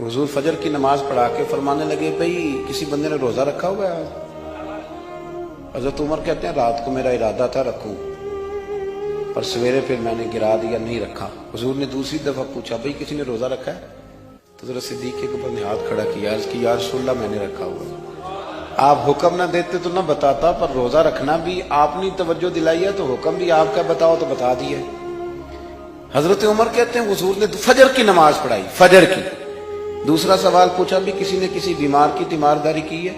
हुजूर फजर की नमाज पढ़ा के फरमाने लगे, भाई किसी बंदे ने रोजा रखा हुआ है? हजरत उमर कहते हैं रात को मेरा इरादा था रखूं, पर सवेरे फिर मैंने गिरा दिया, नहीं रखा। हुजूर ने दूसरी दफा पूछा, भाई किसी ने रोजा रखा है? तो जरा सिद्दीक के ऊपर ने हाथ खड़ा किया, कि या रसूलल्लाह मैंने रखा हुआ। आप हुक्म ना देते तो ना बताता, पर रोजा रखना भी आपने तवज्जो दिलाई है तो हुक्म भी आपका बताओ तो बता दिया। हजरत उमर कहते हैं हुजूर ने फजर की नमाज पढ़ाई, फजर की। दूसरा सवाल पूछा, भी किसी ने किसी बीमार की तीमारदारी की है?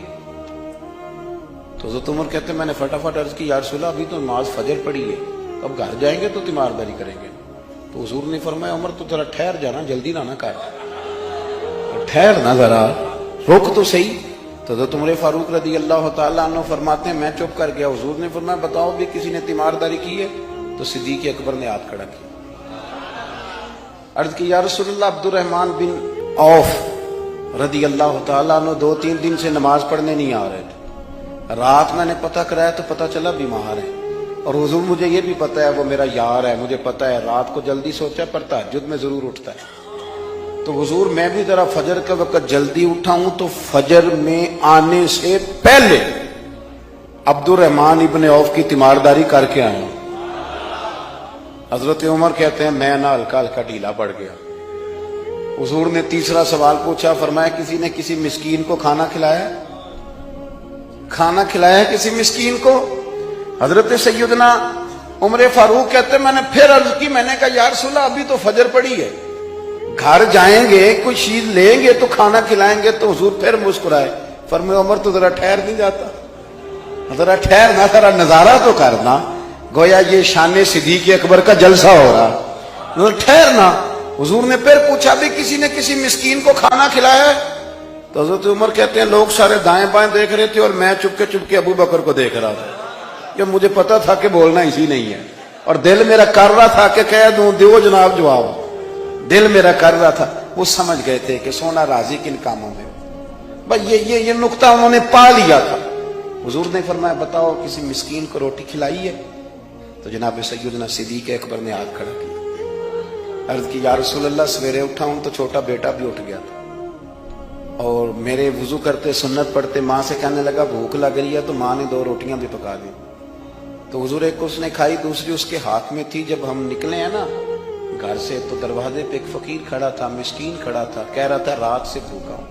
तो हजरत उमर कहते हैं मैंने फटाफट अर्ज की, या रसूलल्लाह अभी तो नमाज फजर पढ़ी है, अब घर जाएंगे तो तीमारदारी करेंगे। तो हुजूर ने फरमाया, उमर तो जरा ठहर जाना, जल्दी ना कर, ठहर ना, जरा रुक तो सही। तो हजरत उमर फारूक रदी अल्लाह तआला अन्हु फरमाते हैं मैं चुप कर गया। हुजूर ने फरमाया बताओ भी किसी ने तीमारदारी की है? तो सिद्दीक अकबर ने हाथ खड़ा किया, अर्ज की, या रसूलल्लाह अब्दुर्रहमान बिन औफ रदी अल्लाह तआला अन्हु 2-3 दिन से नमाज पढ़ने नहीं आ रहे थे। रात मैंने पता कराया तो पता चला बीमार है, और हुजूर मुझे ये भी पता है वो मेरा यार है, मुझे पता है रात को जल्दी सोचा पर तहज्जुद में जरूर उठता है। तो हुजूर मैं भी जरा फजर के वक्त जल्दी उठा हूं, तो फजर में आने से पहले अब्दुर्रहमान इब्ने औफ की तीमारदारी करके आया हूं। हजरत उमर कहते हैं मैं ना हल्का हल्का ढीला पड़ गया। हुजूर ने तीसरा सवाल पूछा, फरमाया किसी ने किसी मिस्कीन को खाना खिलाया? खाना खिलाया किसी मिस्कीन को? हजरत सैयदना उमर फारूक कहते हैं मैंने फिर अर्ज की, मैंने कहा या रसूलल्लाह अभी तो फजर पड़ी है, घर जाएंगे कोई चीज लेंगे तो खाना खिलाएंगे। तो हुजूर फिर मुस्कुराए, फरमाया उमर तो जरा ठहर नहीं जाता, जरा ठहर ना, जरा नजारा तो करना, गोया ये शान सिद्दीक अकबर का जलसा हो रहा, ठहर ना। हुजूर ने फिर पूछा भी किसी ने किसी मिस्कीन को खाना खिलाया है? तो हजरत उमर कहते हैं लोग सारे दाएं बाएं देख रहे थे और मैं चुपके चुपके अबू बकर को देख रहा था, कि मुझे पता था कि बोलना इसी नहीं है, और दिल मेरा कर रहा था कि कह दूं दो जनाब जवाब, दिल मेरा कर रहा था। वो समझ गए थे कि सोना राजी किन कामों में, भाई ये नुक्ता उन्होंने पा लिया था। हुजूर ने फरमाया बताओ किसी मिस्कीन को रोटी खिलाई है? तो जनाब सैयदना सिद्दीक अकबर ने हाथ खड़ा किया, अर्ज की या रसूलल्लाह सवेरे उठा हूं तो छोटा बेटा भी उठ गया था, और मेरे वुजू करते सुन्नत पढ़ते माँ से कहने लगा भूख लग रही है, तो माँ ने 2 रोटियां भी पका दी। तो हुजूर एक उसने खाई, दूसरी उसके हाथ में थी। जब हम निकले हैं ना घर से, तो दरवाजे पे एक फकीर खड़ा था, मिस्कीन खड़ा था, कह रहा था रात से भूखा हूं,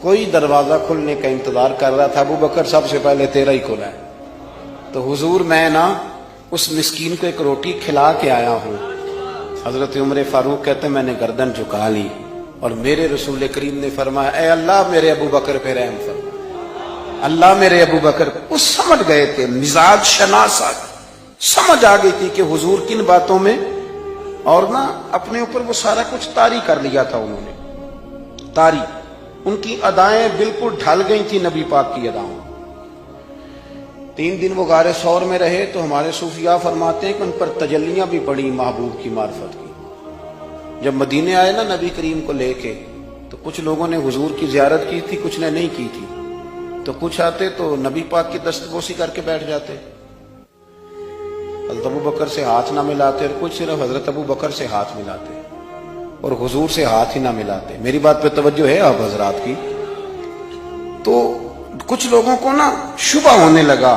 कोई दरवाजा खुलने का इंतजार कर रहा था, अबू बकर सबसे पहले तेरा ही खुला है। तो हुजूर मैं ना उस मिस्कीन को एक रोटी खिला के आया हूं। हजरत उमर फारूक कहते हैं मैंने गर्दन झुका ली, और मेरे रसूल करीम ने फरमाया ए अल्लाह मेरे अबू बकर पे रहम फरमा, अल्लाह मेरे अबू बकर। वो समझ गए थे, मिजाज शनासा समझ आ गई थी कि हुजूर किन बातों में, और ना अपने ऊपर वो सारा कुछ तारी कर लिया था उन्होंने, तारी। उनकी अदाएं बिल्कुल ढल गई थी नबी पाक की अदाओं। 3 दिन वो गारे सौर में रहे, तो हमारे सूफिया फरमाते हैं कि उन पर तजल्लियां भी पड़ी महबूब की मार्फत की। जब मदीने आए ना नबी करीम को लेके, तो कुछ लोगों ने हुजूर की जियारत की थी, कुछ ने नहीं की थी। तो कुछ आते तो नबी पाक की दस्तबोसी करके बैठ जाते, हज़रत अबू बकर से हाथ ना मिलाते, और कुछ सिर्फ हजरत अबू बकर से हाथ मिलाते और हुजूर से हाथ ही ना मिलाते। मेरी बात पे तवज्जो है आप हजरात की? तो कुछ लोगों को ना शुबा होने लगा,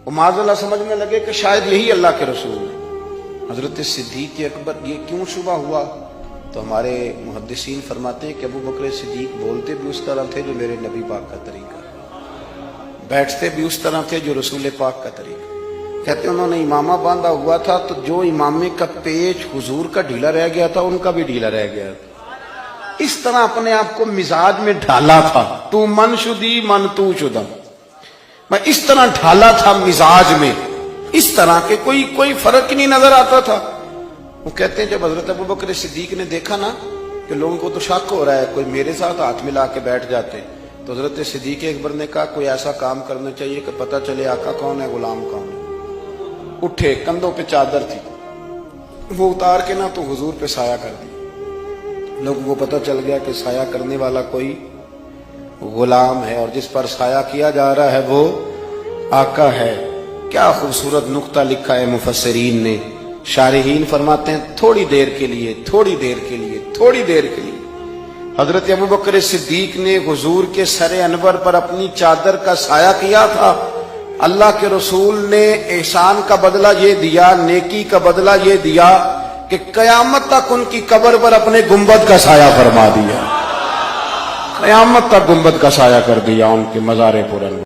वो माज़अल्लाह समझने लगे कि शायद यही अल्लाह के रसूल है। हजरत सिद्दीक अकबर ये क्यों शुबा हुआ? तो हमारे मुहद्दिसीन फरमाते हैं कि अबू बकर सिद्दीक बोलते भी उस तरह थे जो मेरे नबी पाक का तरीका, बैठते भी उस तरह थे जो रसूल पाक का तरीका। कहते उन्होंने इमामा बांधा हुआ था, तो जो इमामे का पेच हुजूर का ढीला रह गया था उनका भी ढीला रह गया था। इस तरह अपने आप को मिजाज में ढाला था, तू मन शुदी मन तू शुदा, मैं इस तरह ढाला था मिजाज में, इस तरह के कोई फर्क ही नहीं नजर आता था। वो कहते हैं जब हजरत अबू बकर सिद्दीक ने देखा ना कि लोगों को तो शक हो रहा है, कोई मेरे साथ हाथ मिला के बैठ जाते, तो हजरत सिद्दीक अकबर ने कहा कोई ऐसा काम करना चाहिए कि पता चले आका कौन है गुलाम कौन है। उठे, कंधों पे चादर थी, वो उतार के ना तो हुजूर पे साया कर दी। लोगों को पता चल गया कि साया करने वाला कोई गुलाम है, और जिस पर साया किया जा रहा है वो आका है। क्या खूबसूरत नुक्ता लिखा है मुफस्सिरीन ने। शारिहीन फरमाते हैं थोड़ी देर के लिए, थोड़ी देर के लिए, थोड़ी देर के लिए حضرت ابوبکر صدیق نے حضور کے سر انور پر اپنی چادر کا سایہ کیا تھا. اللہ کے رسول نے احسان کا بدلہ یہ دیا، نیکی کا بدلہ یہ دیا کہ قیامت تک ان کی قبر پر اپنے گنبد کا سایہ فرما دیا. قیامت تک گنبد کا سایہ کر دیا ان کے مزار پر.